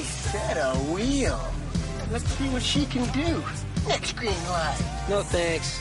Set a wheel. Let's see what she can do. Next green light. No thanks.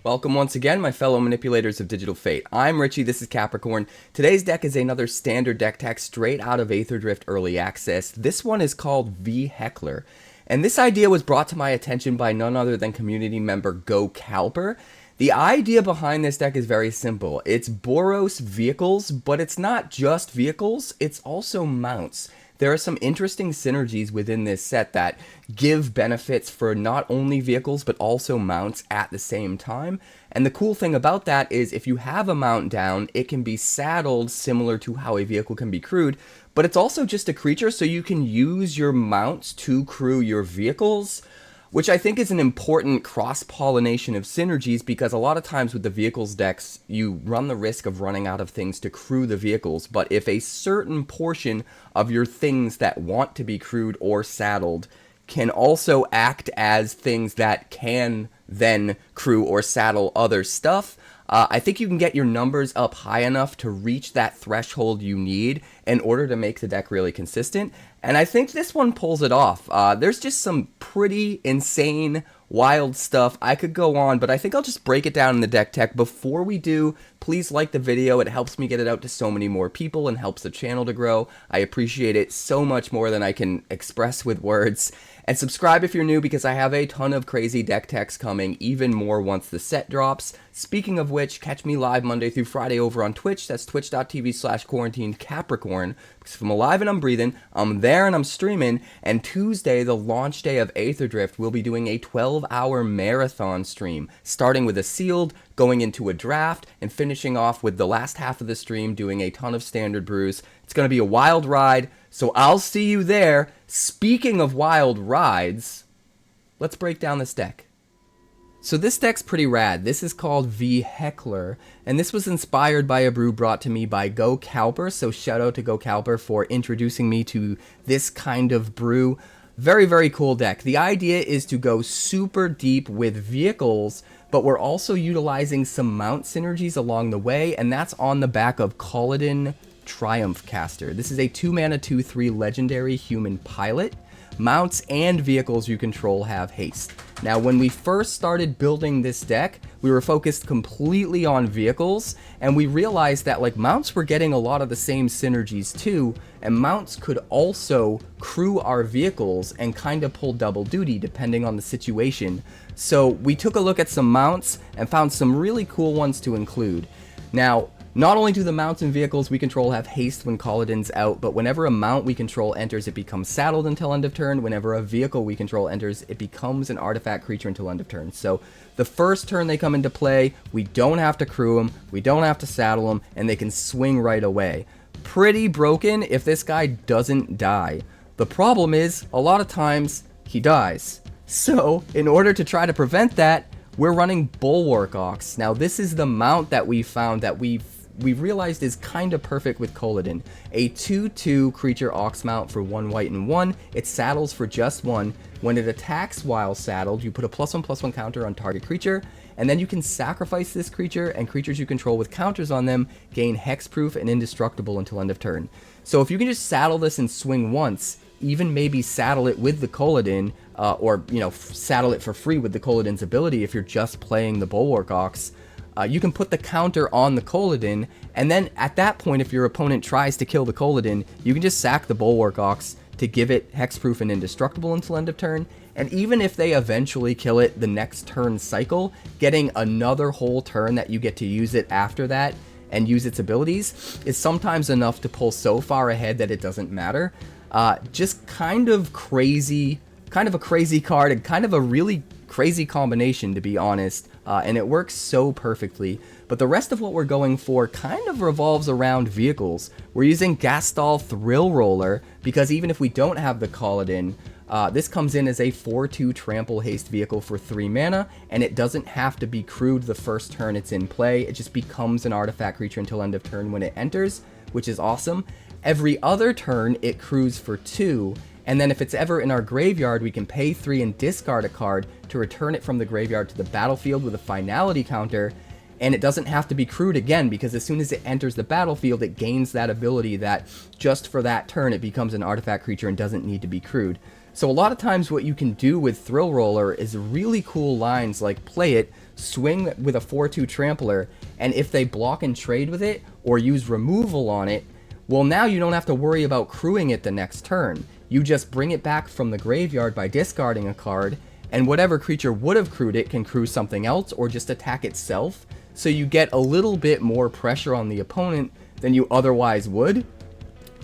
Welcome once again, my fellow manipulators of Digital Fate. I'm Richie, this is Capricorn. Today's deck is another standard deck tech straight out of Aether Drift Early Access. This one is called VE-HECKLER. And this idea was brought to my attention by none other than community member 𝐀𝐫𝐞𝐧𝐵. The idea behind this deck is very simple. It's Boros vehicles, but it's not just vehicles, it's also mounts. There are some interesting synergies within this set that give benefits for not only vehicles but also mounts at the same time. And the cool thing about that is if you have a mount down, it can be saddled similar to how a vehicle can be crewed, but it's also just a creature, so you can use your mounts to crew your vehicles, which I think is an important cross-pollination of synergies, because a lot of times with the vehicles decks, you run the risk of running out of things to crew the vehicles, but if a certain portion of your things that want to be crewed or saddled can also act as things that can then crew or saddle other stuff, I think you can get your numbers up high enough to reach that threshold you need in order to make the deck really consistent. And I think this one pulls it off. There's just some pretty insane, wild stuff. I could go on, but I think I'll just break it down in the deck tech. Before we do, please like the video. It helps me get it out to so many more people and helps the channel to grow. I appreciate it so much more than I can express with words. And subscribe if you're new, because I have a ton of crazy deck techs coming, even more once the set drops. Speaking of which, catch me live Monday through Friday over on Twitch. That's twitch.tv/quarantinecapricorn. Because if I'm alive and I'm breathing, I'm there and I'm streaming. And Tuesday, the launch day of Aether Drift, we'll be doing a 12-hour marathon stream, starting with a sealed, going into a draft, and finishing off with the last half of the stream doing a ton of standard brews. It's going to be a wild ride, so I'll see you there. Speaking of wild rides, let's break down this deck. So this deck's pretty rad. This is called VE-HECKLER, and this was inspired by a brew brought to me by 𝐀𝐫𝐞𝐧𝐵, so shout out to 𝐀𝐫𝐞𝐧𝐵 for introducing me to this kind of brew. Very, very cool deck. The idea is to go super deep with vehicles, but we're also utilizing some mount synergies along the way, and that's on the back of Kolodin Triumph Caster. This is a 2-mana 2/3 legendary human pilot. Mounts and vehicles you control have haste. Now, when we first started building this deck, we were focused completely on vehicles, and we realized that like mounts were getting a lot of the same synergies too, and mounts could also crew our vehicles and kind of pull double duty depending on the situation. So we took a look at some mounts and found some really cool ones to include. Now, not only do the mounts and vehicles we control have haste when Kolodin's out, but whenever a mount we control enters, it becomes saddled until end of turn. Whenever a vehicle we control enters, it becomes an artifact creature until end of turn. So the first turn they come into play, we don't have to crew them, we don't have to saddle them, and they can swing right away. Pretty broken if this guy doesn't die. The problem is, a lot of times, he dies. So, in order to try to prevent that, we're running Bulwark Ox. Now, this is the mount that we found that we realized is kind of perfect with Kolodin. A 2/2 creature Ox mount for 1 white and 1. It saddles for just 1. When it attacks while saddled, you put a +1/+1 counter on target creature, and then you can sacrifice this creature, and creatures you control with counters on them gain hexproof and indestructible until end of turn. So if you can just saddle this and swing once, even maybe saddle it with the Kolodin, or, you know, saddle it for free with the Kolodin's ability if you're just playing the Bulwark Ox, you can put the counter on the Kolodin, and then at that point, if your opponent tries to kill the Kolodin, you can just sack the Bulwark Ox to give it hexproof and indestructible until end of turn. And even if they eventually kill it the next turn cycle, getting another whole turn that you get to use it after that and use its abilities is sometimes enough to pull so far ahead that it doesn't matter. Just kind of a crazy card, and kind of a really crazy combination, to be honest, and it works so perfectly. But the rest of what we're going for kind of revolves around vehicles. We're using Gastal Thrillroller, because even if we don't have the Kolodin, this comes in as a 4/2 trample haste vehicle for 3 mana, and it doesn't have to be crewed the first turn it's in play. It just becomes an artifact creature until end of turn when it enters, which is awesome. Every other turn, it crews for 2, and then if it's ever in our graveyard, we can pay 3 and discard a card to return it from the graveyard to the battlefield with a finality counter, and it doesn't have to be crewed again, because as soon as it enters the battlefield, it gains that ability that just for that turn, it becomes an artifact creature and doesn't need to be crewed. So a lot of times what you can do with Thrillroller is really cool lines like play it, swing with a 4/2 trampler, and if they block and trade with it, or use removal on it, well, now you don't have to worry about crewing it the next turn. You just bring it back from the graveyard by discarding a card, and whatever creature would have crewed it can crew something else or just attack itself. So you get a little bit more pressure on the opponent than you otherwise would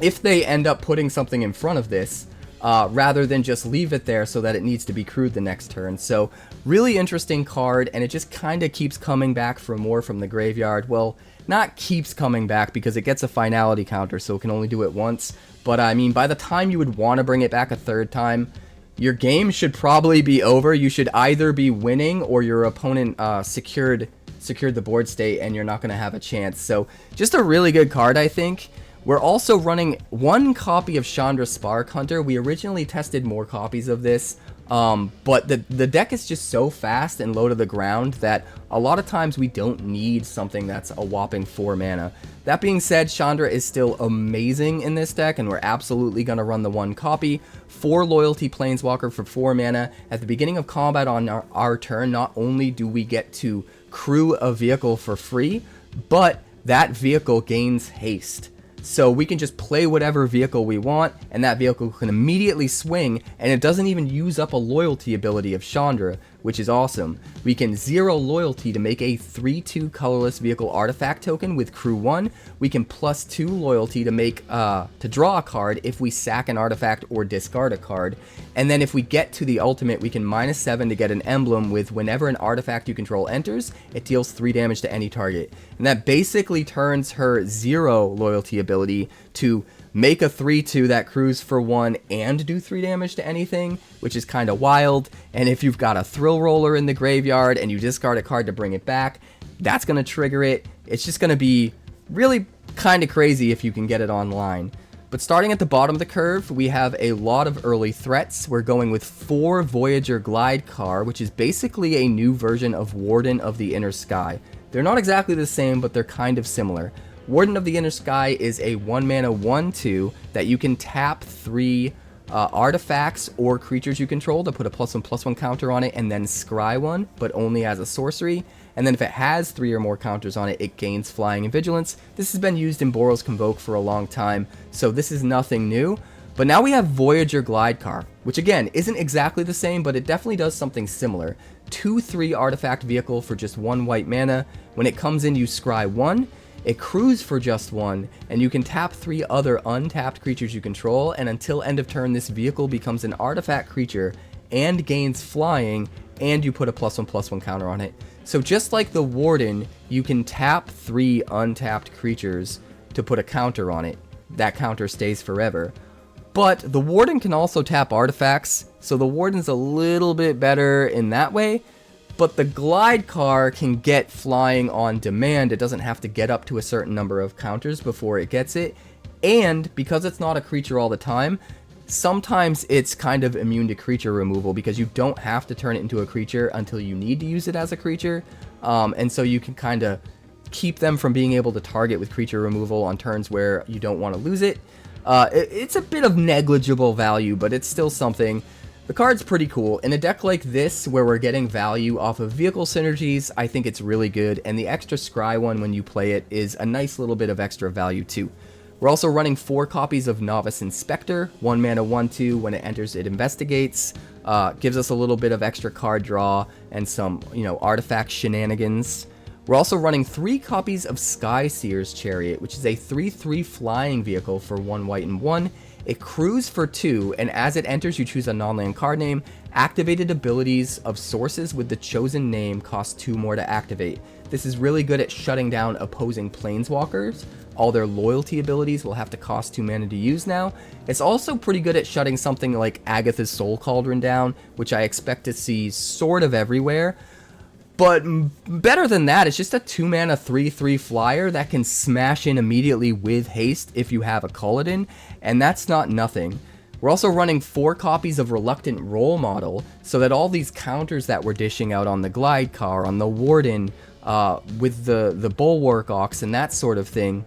if they end up putting something in front of this, rather than just leave it there so that it needs to be crewed the next turn. So really interesting card, and it just kind of keeps coming back for more from the graveyard. Well, not keeps coming back because it gets a finality counter, so it can only do it once. But I mean, by the time you would want to bring it back a third time, your game should probably be over. You should either be winning or your opponent secured the board state and you're not going to have a chance. So just a really good card, I think. We're also running 1 copy of Chandra Spark Hunter. We originally tested more copies of this, but the deck is just so fast and low to the ground that a lot of times we don't need something that's a whopping 4 mana. That being said, Chandra is still amazing in this deck, and we're absolutely going to run the 1 copy. 4 Loyalty Planeswalker for 4 mana. At the beginning of combat on our turn, not only do we get to crew a vehicle for free, but that vehicle gains haste. So we can just play whatever vehicle we want, and that vehicle can immediately swing, and it doesn't even use up a loyalty ability of Chandra, which is awesome. We can 0 loyalty to make a 3/2 colorless vehicle artifact token with crew 1. We can +2 loyalty to make to draw a card if we sack an artifact or discard a card. And then if we get to the ultimate, we can -7 to get an emblem with whenever an artifact you control enters, it deals 3 damage to any target. And that basically turns her 0 loyalty ability to make a 3/2 that crews for 1 and do 3 damage to anything, which is kind of wild. And if you've got a Thrillroller in the graveyard and you discard a card to bring it back, that's going to trigger it. It's just going to be really kind of crazy if you can get it online. But starting at the bottom of the curve, we have a lot of early threats. We're going with 4 Voyager Glidecar, which is basically a new version of Warden of the Inner Sky. They're not exactly the same, but they're kind of similar. Warden of the Inner Sky is a 1 mana 1/2 that you can tap 3 artifacts or creatures you control to put a +1/+1 counter on it and then scry 1, but only as a sorcery. And then if it has 3 or more counters on it, it gains flying and vigilance. This has been used in Boros Convoke for a long time, so this is nothing new. But now we have Voyager Glidecar, which again isn't exactly the same, but it definitely does something similar. 2/3 artifact vehicle for just 1 white mana. When it comes in, you scry 1. It crews for just 1, and you can tap 3 other untapped creatures you control, and until end of turn, this vehicle becomes an artifact creature and gains flying, and you put a +1/+1 counter on it. So just like the Warden, you can tap 3 untapped creatures to put a counter on it. That counter stays forever. But the Warden can also tap artifacts, so the Warden's a little bit better in that way. But the Glidecar can get flying on demand. It doesn't have to get up to a certain number of counters before it gets it. And because it's not a creature all the time, sometimes it's kind of immune to creature removal because you don't have to turn it into a creature until you need to use it as a creature. And so you can kind of keep them from being able to target with creature removal on turns where you don't want to lose it. It's a bit of negligible value, but it's still something. The card's pretty cool. In a deck like this, where we're getting value off of vehicle synergies, I think it's really good, and the extra scry one when you play it is a nice little bit of extra value too. We're also running 4 copies of Novice Inspector, 1 mana 1/2, when it enters it investigates, gives us a little bit of extra card draw and some, artifact shenanigans. We're also running 3 copies of Skyseer's Chariot, which is a 3/3 flying vehicle for 1 white and 1. It crews for 2, and as it enters, you choose a non-land card name. Activated abilities of sources with the chosen name cost 2 more to activate. This is really good at shutting down opposing planeswalkers. All their loyalty abilities will have to cost 2 mana to use now. It's also pretty good at shutting something like Agatha's Soul Cauldron down, which I expect to see sort of everywhere. But better than that, it's just a 2-mana 3/3 flyer that can smash in immediately with haste if you have a Kolodin, and that's not nothing. We're also running 4 copies of Reluctant Role Model, so that all these counters that we're dishing out on the Glidecar, on the Warden, with the Bulwark Ox and that sort of thing,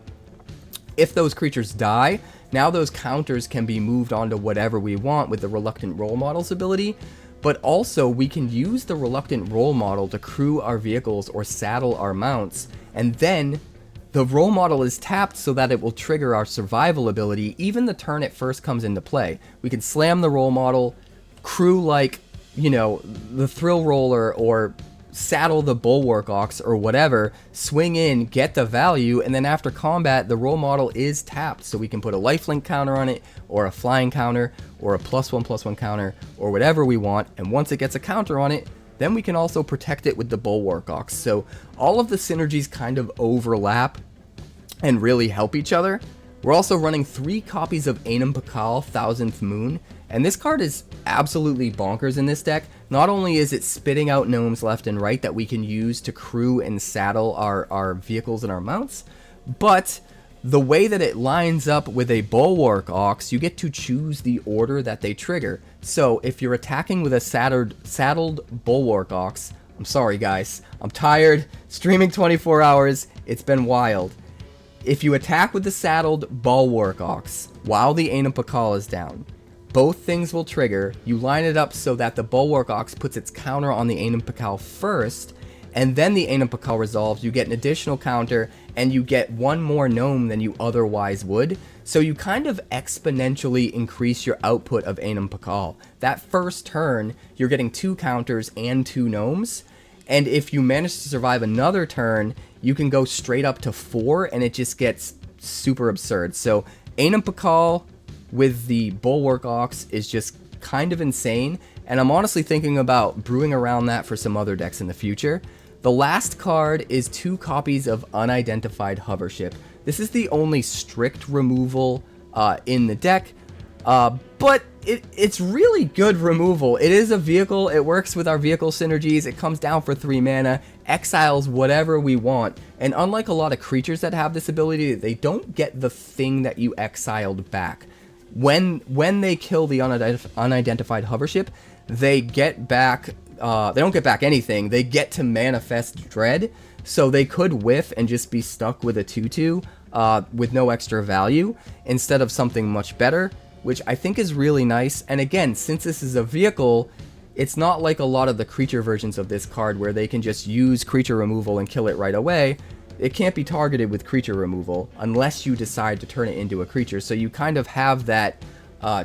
if those creatures die, now those counters can be moved on to whatever we want with the Reluctant Role Model's ability. But also, we can use the Reluctant Role Model to crew our vehicles or saddle our mounts, and then the Role Model is tapped so that it will trigger our survival ability even the turn it first comes into play. We can slam the Role Model, crew like, you know, the Thrillroller, or saddle the Bulwark Ox or whatever, swing in, get the value, and then after combat, the Role Model is tapped, so we can put a lifelink counter on it, or a flying counter, or a +1/+1 counter, or whatever we want, and once it gets a counter on it, then we can also protect it with the Bulwark Ox. So all of the synergies kind of overlap and really help each other. We're also running 3 copies of Anim Pakal, 1000th Moon, and this card is absolutely bonkers in this deck. Not only is it spitting out gnomes left and right that we can use to crew and saddle our vehicles and our mounts, but the way that it lines up with a Bulwark Ox, you get to choose the order that they trigger. So if you're attacking with a saddled Bulwark Ox, I'm sorry guys, I'm tired, streaming 24 hours, it's been wild. If you attack with the saddled Bulwark Ox while the Anim Pakal is down, both things will trigger. You line it up so that the Bulwark Ox puts its counter on the Anim Pakal first, and then the Anim Pakal resolves. You get an additional counter, and you get 1 more gnome than you otherwise would. So you kind of exponentially increase your output of Anim Pakal. That first turn, you're getting 2 counters and 2 gnomes. And if you manage to survive another turn, you can go straight up to 4, and it just gets super absurd. So Anim Pakal with the Bulwark Ox is just kind of insane, and I'm honestly thinking about brewing around that for some other decks in the future. The last card is 2 copies of Unidentified Hovership. This is the only strict removal in the deck, but it's really good removal. It is a vehicle, it works with our vehicle synergies, it comes down for 3 mana, exiles whatever we want, and unlike a lot of creatures that have this ability, they don't get the thing that you exiled back. When they kill the Unidentified Hovership, they get back, they don't get back anything, they get to manifest Dread, so they could whiff and just be stuck with a 2/2 with no extra value, instead of something much better, which I think is really nice. And again, since this is a vehicle, it's not like a lot of the creature versions of this card where they can just use creature removal and kill it right away. It can't be targeted with creature removal unless you decide to turn it into a creature. So you kind of have that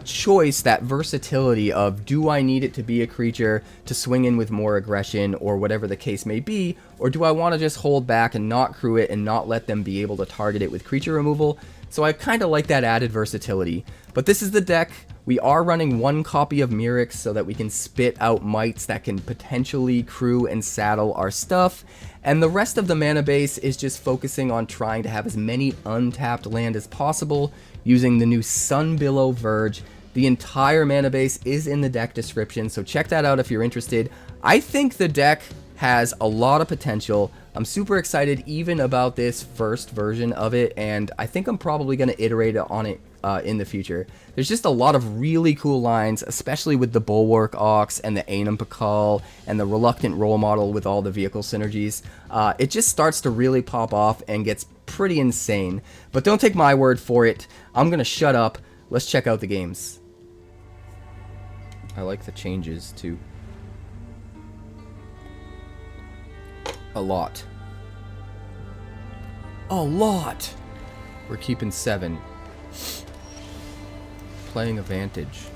choice, that versatility of, do I need it to be a creature to swing in with more aggression or whatever the case may be, or do I want to just hold back and not crew it and not let them be able to target it with creature removal? So I kind of like that added versatility. But this is the deck. We are running 1 copy of Mirix so that we can spit out mites that can potentially crew and saddle our stuff. And the rest of the mana base is just focusing on trying to have as many untapped land as possible using the new Sunbillow Verge. The entire mana base is in the deck description, so check that out if you're interested. I think the deck has a lot of potential. I'm super excited even about this first version of it, and I think I'm probably going to iterate on it in the future. There's just a lot of really cool lines, especially with the Bulwark Ox and the Anim Pakal and the Reluctant Role Model with all the vehicle synergies. It just starts to really pop off and gets pretty insane. But don't take my word for it. I'm going to shut up. Let's check out the games. I like the changes too. A lot. A lot! We're keeping 7. Playing a Vantage.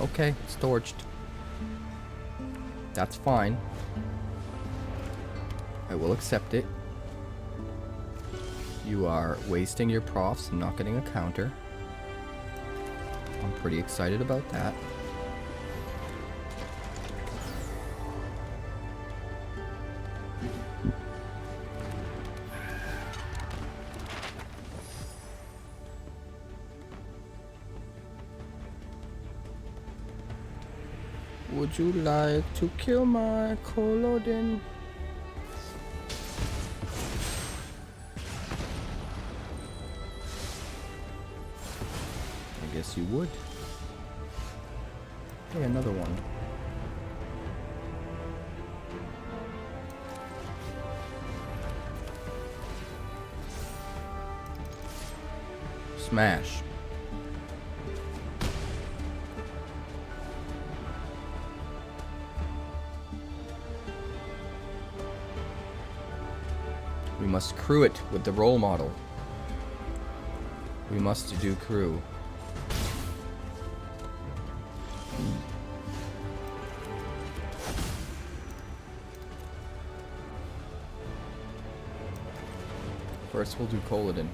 Okay, it's torched. That's fine. I will accept it. You are wasting your profs and not getting a counter. I'm pretty excited about that. Would you like to kill my Kolodin? I guess you would. Hey, another one. Smash. We must crew it with the role model. We must do crew. First we'll do Kolodin.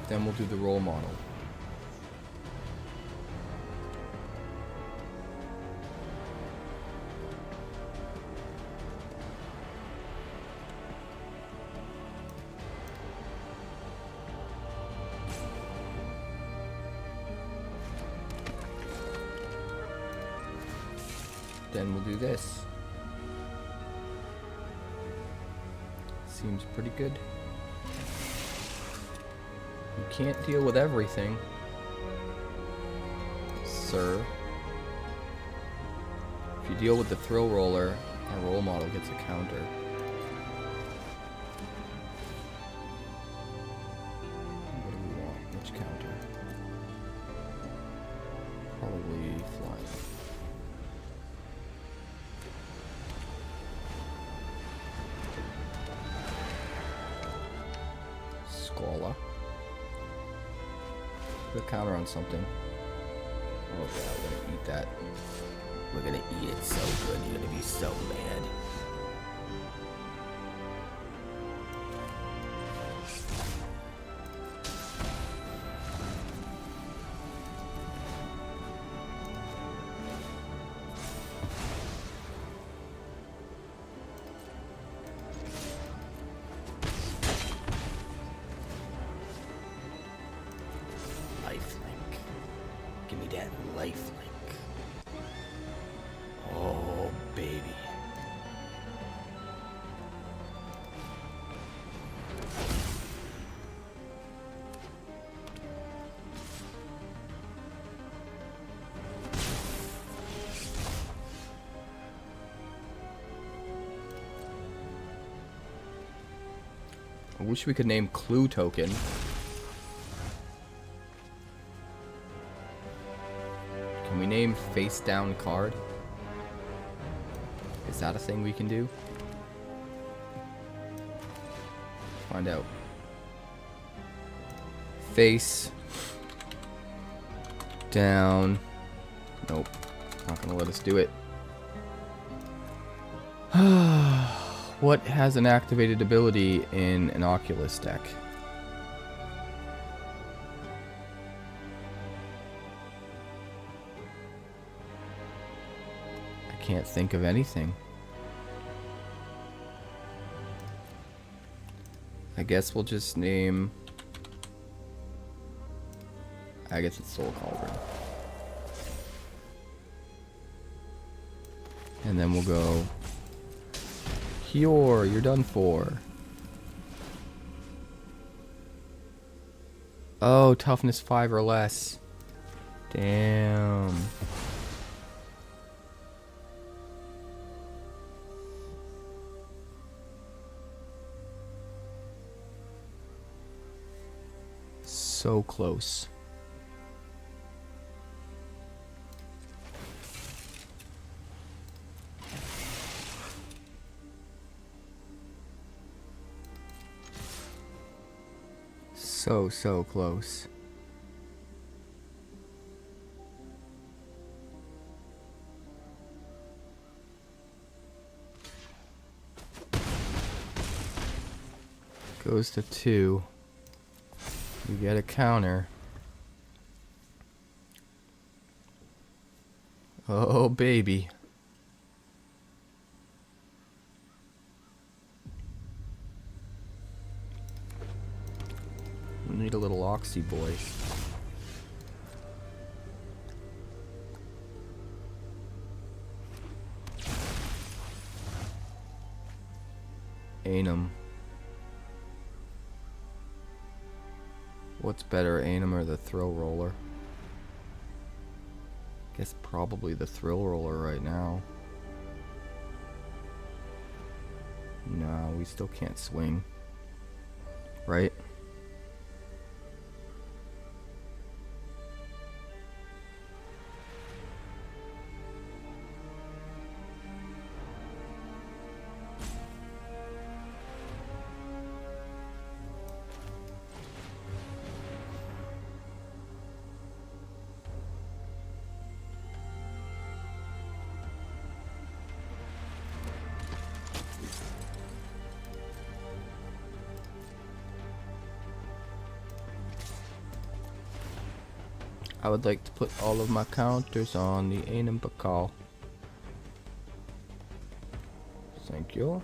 Then we'll do the role model. Then we'll do this. Seems pretty good. You can't deal with everything, sir. If you deal with the Thrillroller, our role model gets a counter. What do we want? Which counter? Probably flying. Squalla. Put a counter on something. Oh yeah, we're gonna eat that. We're gonna eat it so good, you're gonna be so mad. I wish we could name Clue Token. Can we name Face Down Card? Is that a thing we can do? Find out. Face down. Nope. Not gonna let us do it. What has an activated ability in an Oculus deck? I can't think of anything. I guess we'll just name Agatha's Soul Cauldron. And then we'll go 𝐀𝐫𝐞𝐳, you're done for. Oh, toughness 5 or less. Damn. So close. So close. Goes to 2. You get a counter. Oh, baby. We need a little Oxy boy. Anim. What's better, Anim or the Thrillroller? Guess probably the Thrillroller right now. No, we still can't swing. Right? I would like to put all of my counters on the Anim Pakal. Thank you.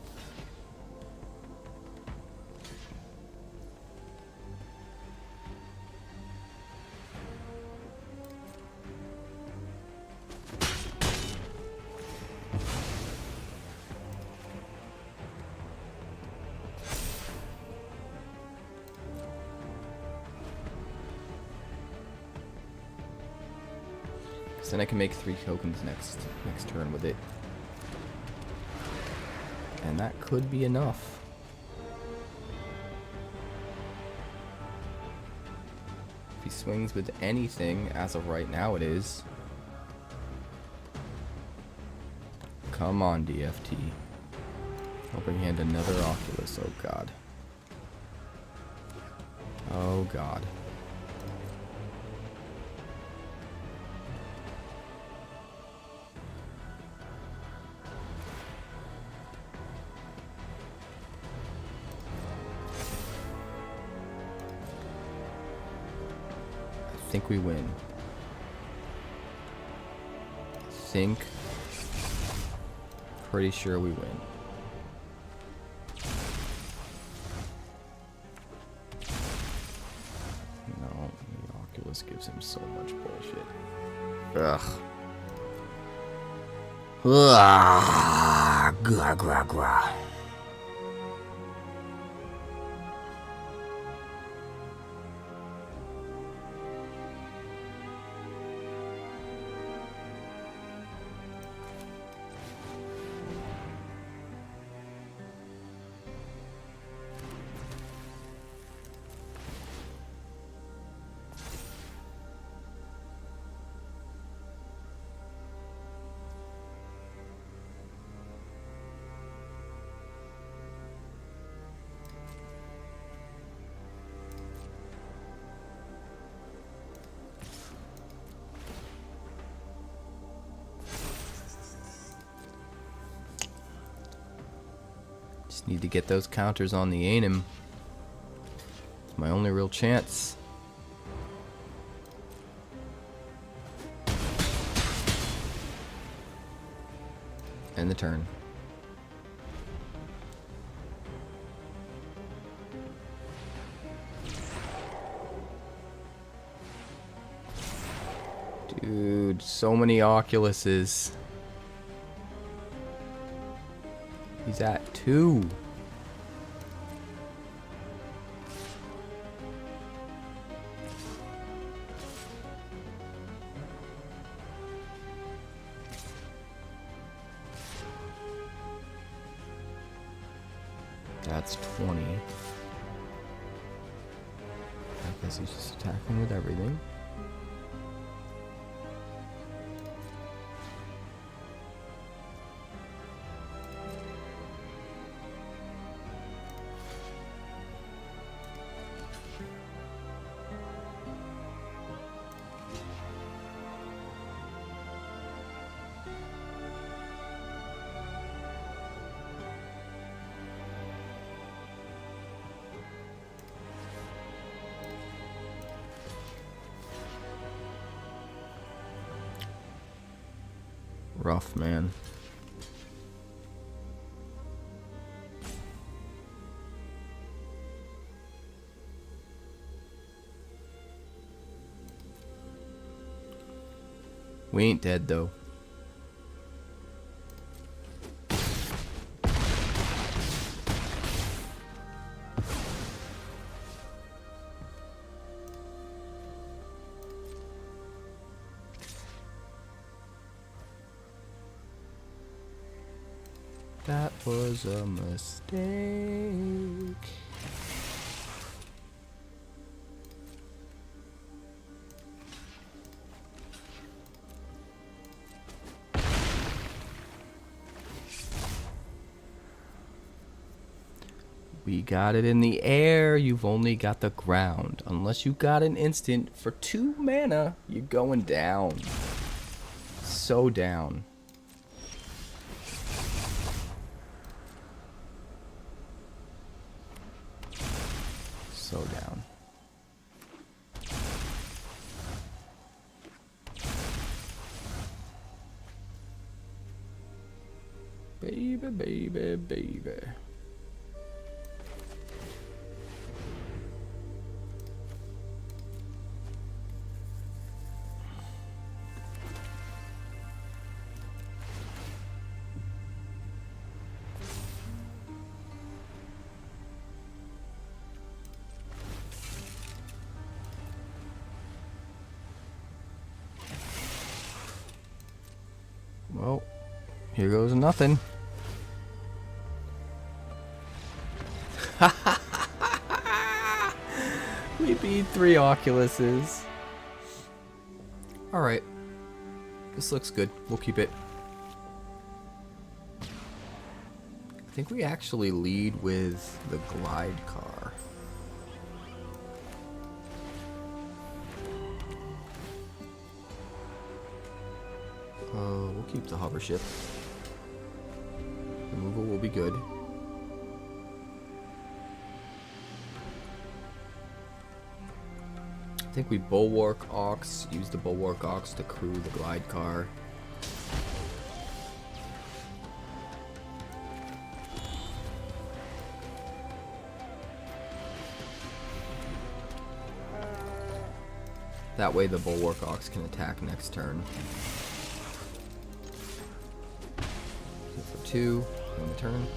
Then I can make 3 tokens next turn with it. And that could be enough. If he swings with anything, as of right now it is. Come on, DFT. Helping hand another Oculus, oh god. Oh god. I think we win. Pretty sure we win. No, the Oculus gives him so much bullshit. Ugh. Ugh. Just need to get those counters on the Anim. It's my only real chance. End the turn. Dude, so many Oculuses. He's at 2. That's 20. I guess he's just attacking with everything. Rough, man. We ain't dead though. That was a mistake. We got it in the air. You've only got the ground. Unless you got an instant for 2 mana, you're going down. So down. So down. Baby, baby, baby. Well, here goes nothing. We beat 3 Oculuses. Alright. This looks good. We'll keep it. I think we actually lead with the Glidecar. We'll keep the Hovership. Removal will be good. I think we Bulwark Ox, use the Bulwark Ox to crew the Glidecar. That way the Bulwark Ox can attack next turn. For 2 on the turn.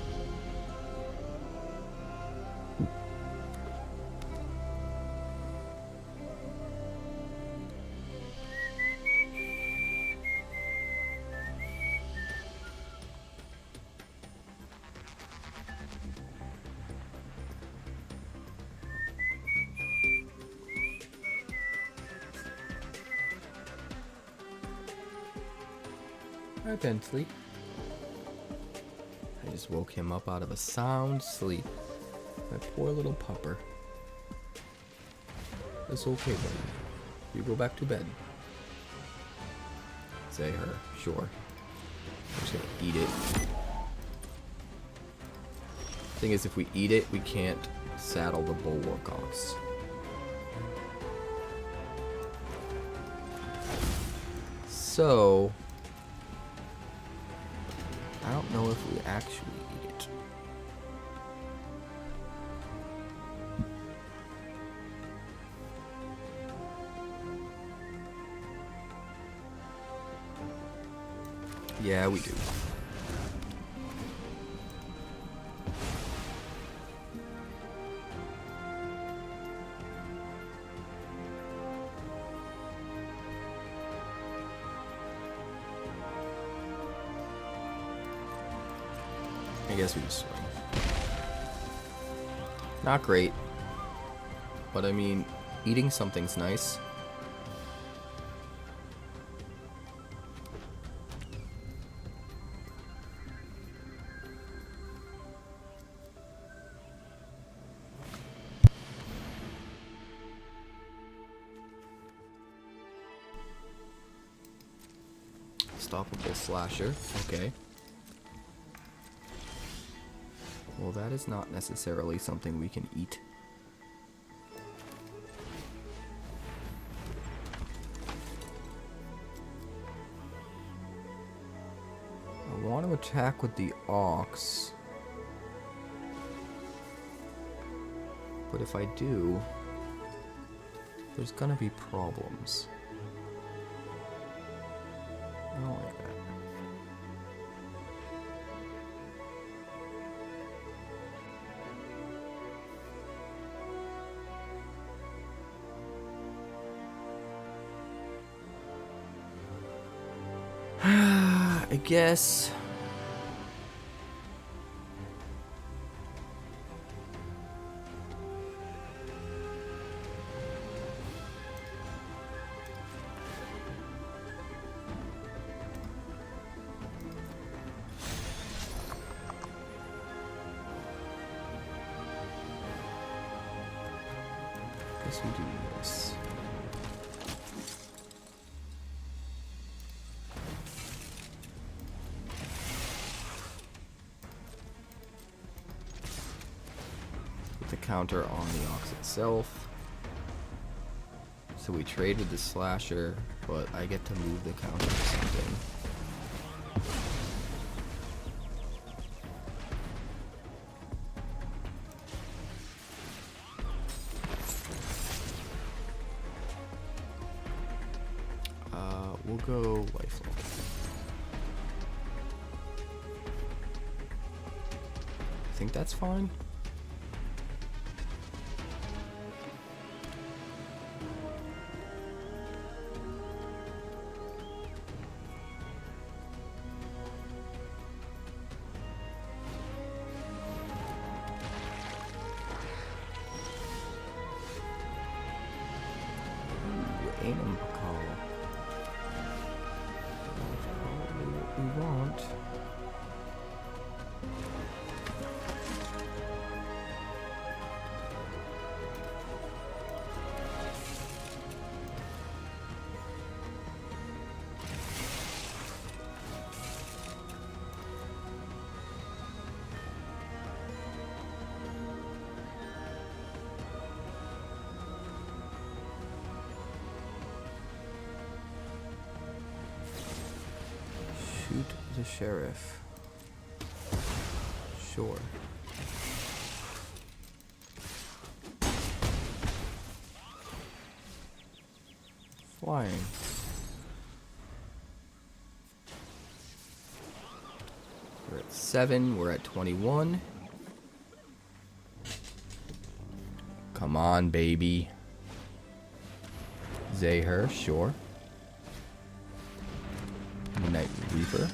I've been asleep. I just woke him up out of a sound sleep. My poor little pupper. It's okay, buddy. You go back to bed. Say her, sure. I'm just gonna eat it. Thing is, if we eat it, we can't saddle the Bulwark Ox. So I don't know if we actually eat it. Yeah, we do. I guess we just swing. Not great. But I mean, eating something's nice. Stoppable slasher. Okay. Well, that is not necessarily something we can eat. I want to attack with the Ox. But if I do, there's gonna be problems. I don't like that. I guess guess we do this. Put the counter on the Ox itself. So we trade with the slasher, but I get to move the counter to something. We'll go lifelink. I think that's fine. Anim Pakal. What we want. Shoot the sheriff. Sure. Flying. We're at 7, we're at 21. Come on, baby. 𝐁𝐻𝑒𝑟, sure. Midnight Reaper.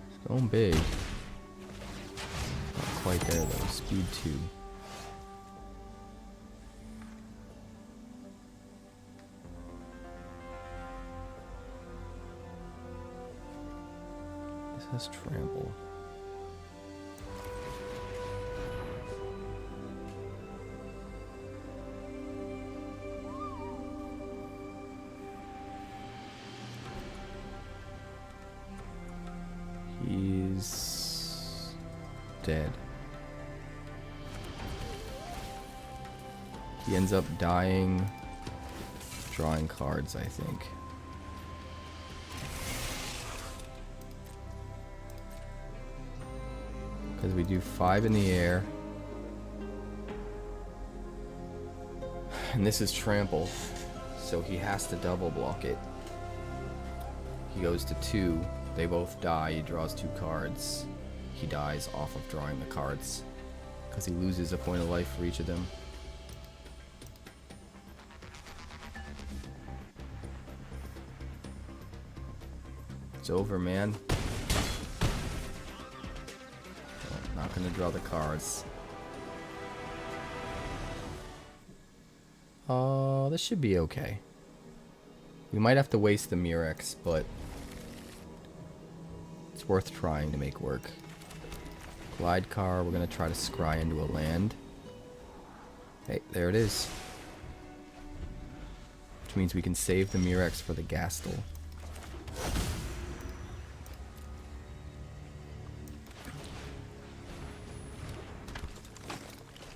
It's going big. Not quite there though. Speed 2. This has trample. He's dead. He ends up dying, drawing cards, I think. Because we do 5 in the air. And this is trample, so he has to double block it. He goes to 2. They both die. He draws 2 cards. He dies off of drawing the cards because he loses a point of life for each of them. It's over, man. Oh, not gonna draw the cards. This should be okay. We might have to waste the Murex, but it's worth trying to make work. Glidecar, we're going to try to scry into a land. Hey, there it is. Which means we can save the Murex for the Gastal.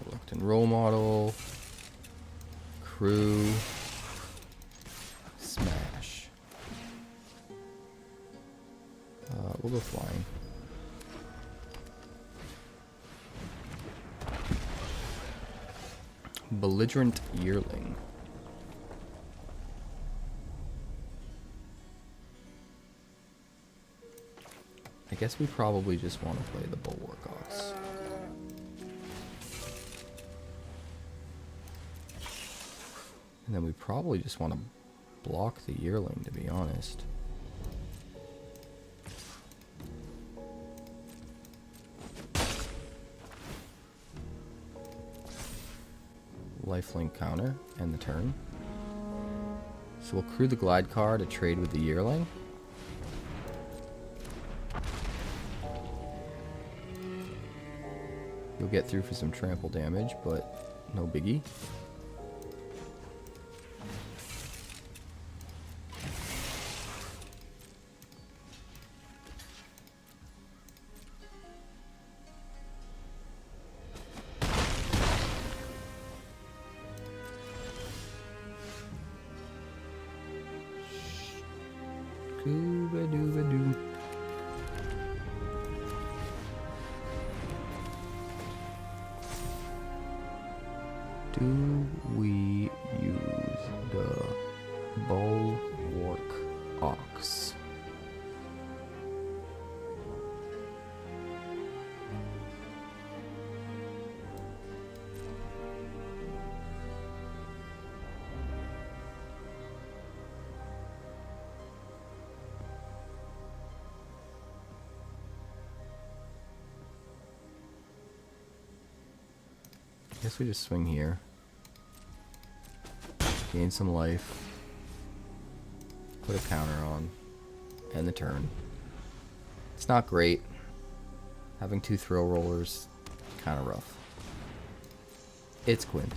Reluctant Role Model. Crew. Smash. We'll go flying. Belligerent Yearling. I guess we probably just want to play the Bulwark Ox. And then we probably just want to block the Yearling, to be honest. Lifelink counter and the turn. So we'll crew the Glidecar to trade with the Yearling. You'll get through for some trample damage, but no biggie. Scooba-dooba-doo. Do we use the Bulwark Ox? Guess we just swing here. Gain some life. Put a counter on. End the turn. It's not great. Having 2 thrill rollers, kind of rough. It's Quinn.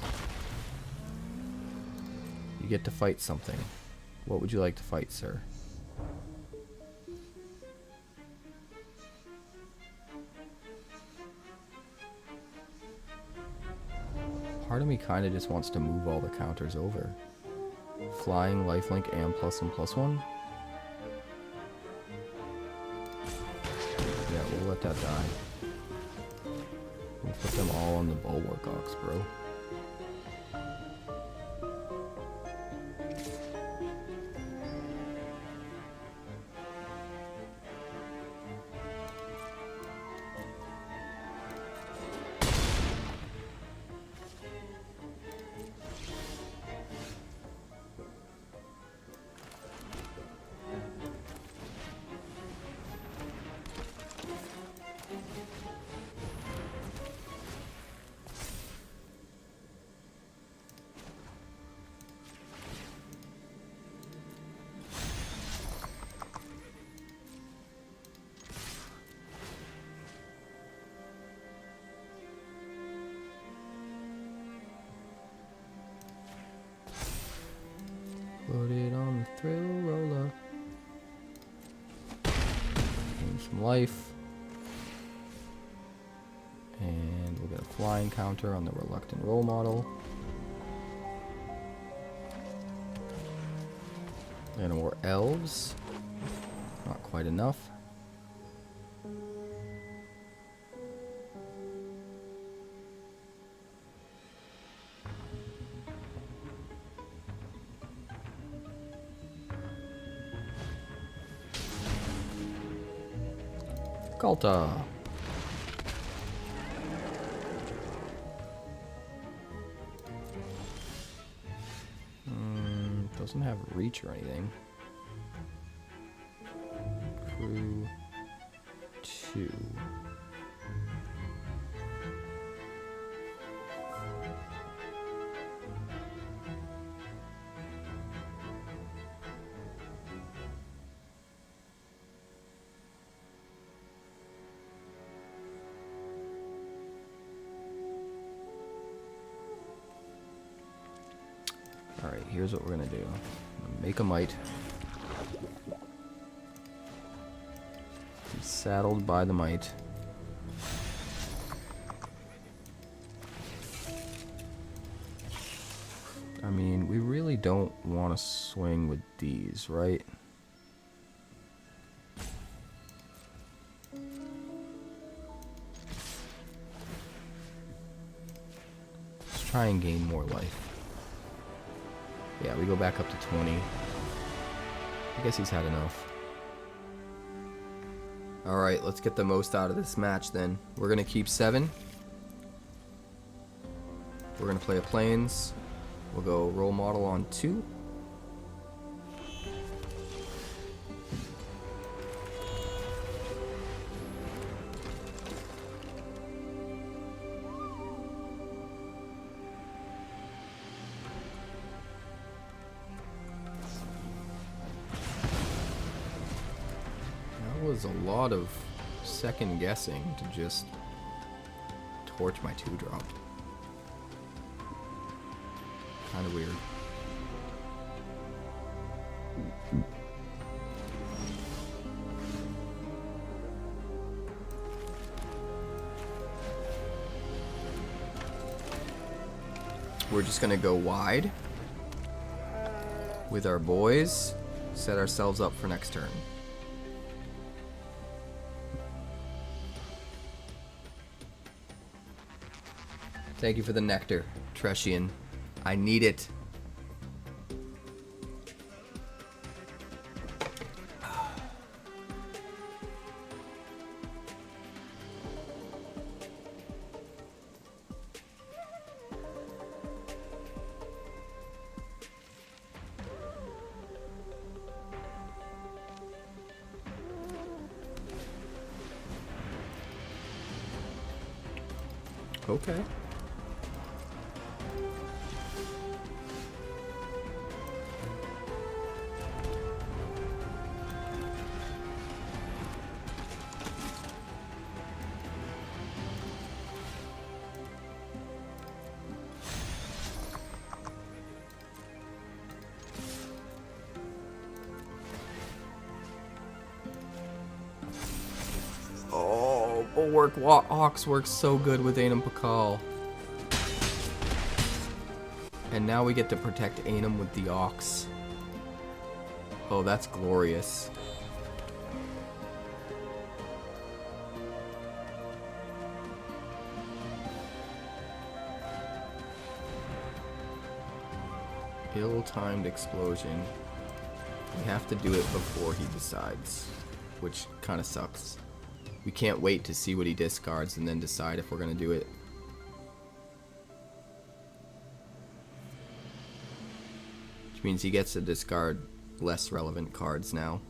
You get to fight something. What would you like to fight, sir? Part of me kind of just wants to move all the counters over. Flying, lifelink, and +1/+1. Yeah, we'll let that die. We'll put them all on the Bulwark Ox, bro. Put it on the Thrillroller. Gain some life. And we'll get a flying counter on the Reluctant Role Model. And more elves. Not quite enough. 𝐂𝐿TA. Doesn't have reach or anything. Crew 2. Alright, here's what we're gonna do. I'm gonna make a mite. Be saddled by the mite. I mean, we really don't want to swing with these, right? Let's try and gain more life. Yeah, we go back up to 20. I guess he's had enough. Alright, let's get the most out of this match then. We're going to keep 7. We're going to play a plains. We'll go role model on 2. That was a lot of second guessing to just torch my 2-drop. Kind of weird. We're just gonna go wide with our boys, set ourselves up for next turn. Thank you for the nectar, Treshian. I need it. Okay. Oh, Bulwark Ox works so good with Anim Pakal. And now we get to protect Anim with the Ox. Oh, that's glorious. Ill-timed explosion. We have to do it before he decides, which kind of sucks. We can't wait to see what he discards and then decide if we're going to do it. Which means he gets to discard less relevant cards now.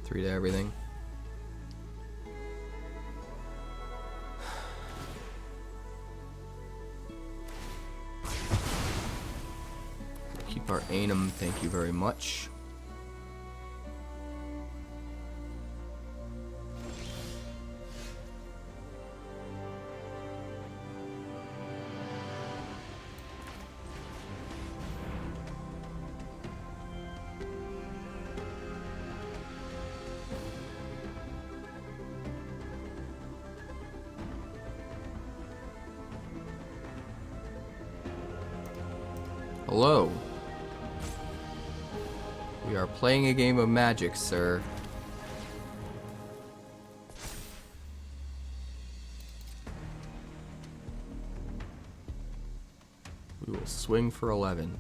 Three to everything. Keep our Anim, thank you very much. Hello. We are playing a game of Magic, sir. We will swing for 11.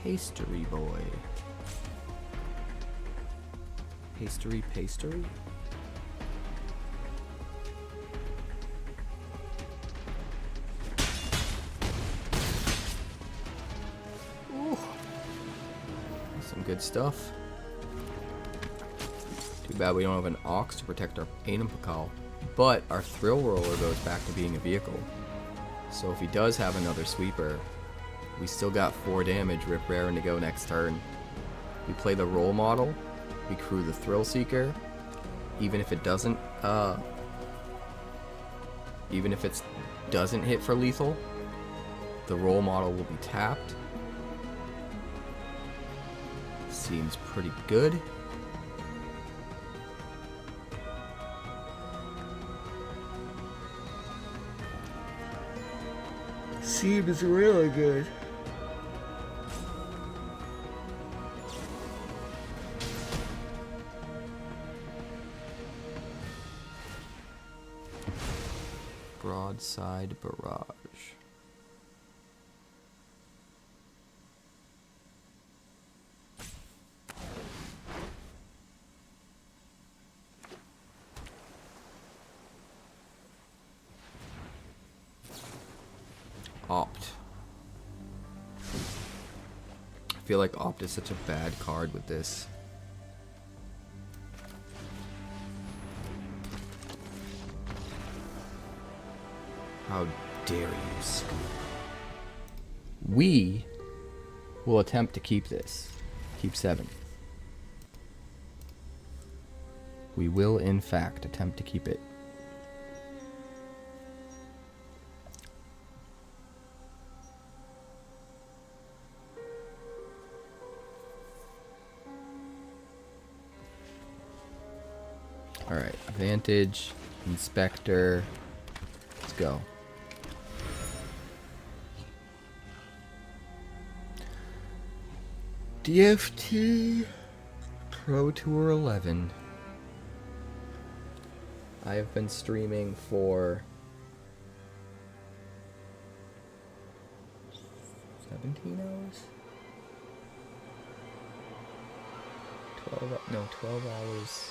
Pastry boy. Pastry? Ooh. Some good stuff. Too bad we don't have an Ox to protect our Anim Pakal. But our Thrillroller goes back to being a vehicle. So if he does have another sweeper, we still got 4 damage, rip raring to go next turn. We play the role model, we crew the Thrill Seeker, even if it doesn't hit for lethal, the role model will be tapped. Seems pretty good. Seems really good. Broadside Barrage. Opt. I feel like Opt is such a bad card with this. How dare you, Scoop? We will attempt to keep this. Keep 7. We will, in fact, attempt to keep it. Alright, Vantage, Inspector. Let's go. DFT Pro Tour 11. I have been streaming for 17 hours? 12 hours.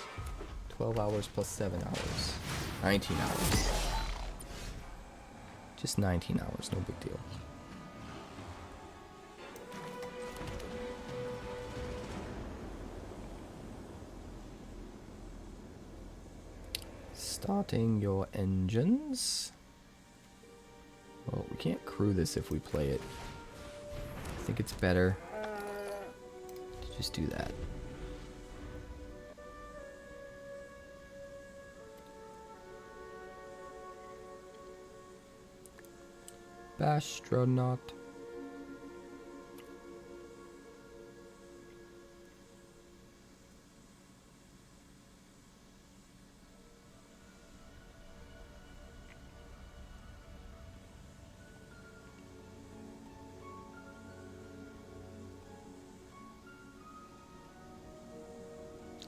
12 hours plus 7 hours. 19 hours. Just 19 hours, no big deal. Starting your engines. Well, we can't crew this if we play it. I think it's better to just do that. Astronaut.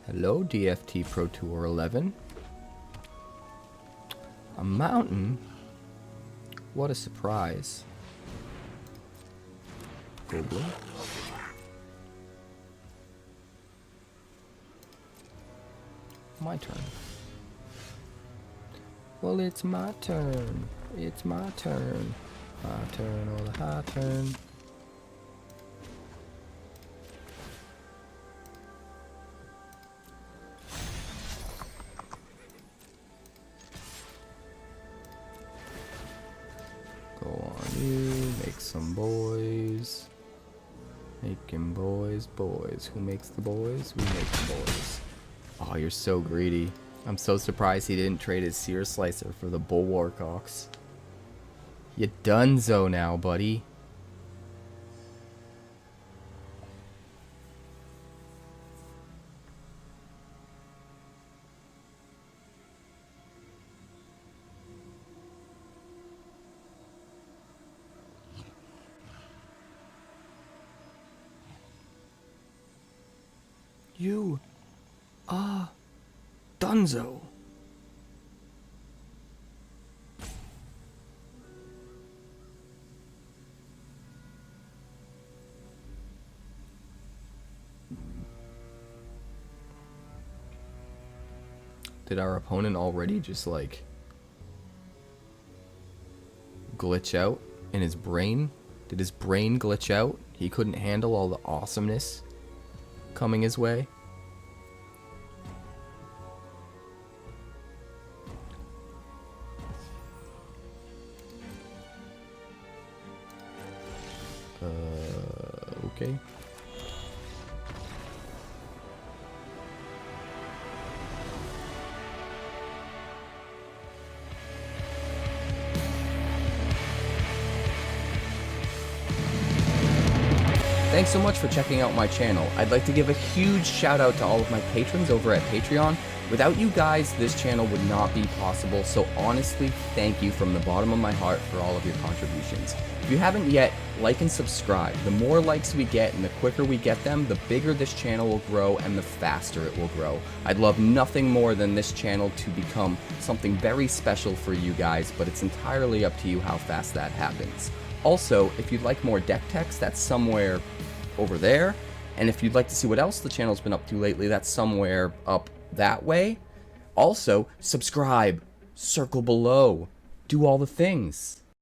Hello, DFT Pro Tour 11. A mountain? What a surprise. Go blue. My turn. Well, it's my turn. It's my turn. My turn or the high turn. Some boys. Making boys. Who makes the boys? We make the boys. Oh, you're so greedy. I'm so surprised he didn't trade his Sear Slicer for the Bulwark Ox. You donezo now, buddy. You are donezo. Did our opponent already just like glitch out in his brain? Did his brain glitch out? He couldn't handle all the awesomeness coming his way. Okay. Thanks so much for checking out my channel. I'd like to give a huge shout out to all of my patrons over at Patreon. Without you guys, this channel would not be possible, so honestly, thank you from the bottom of my heart for all of your contributions. If you haven't yet, like and subscribe. The more likes we get and the quicker we get them, the bigger this channel will grow and the faster it will grow. I'd love nothing more than this channel to become something very special for you guys, but it's entirely up to you how fast that happens. Also, if you'd like more deck text, that's somewhere over there. And if you'd like to see what else the channel's been up to lately, that's somewhere up that way. Also, subscribe, circle below, do all the things.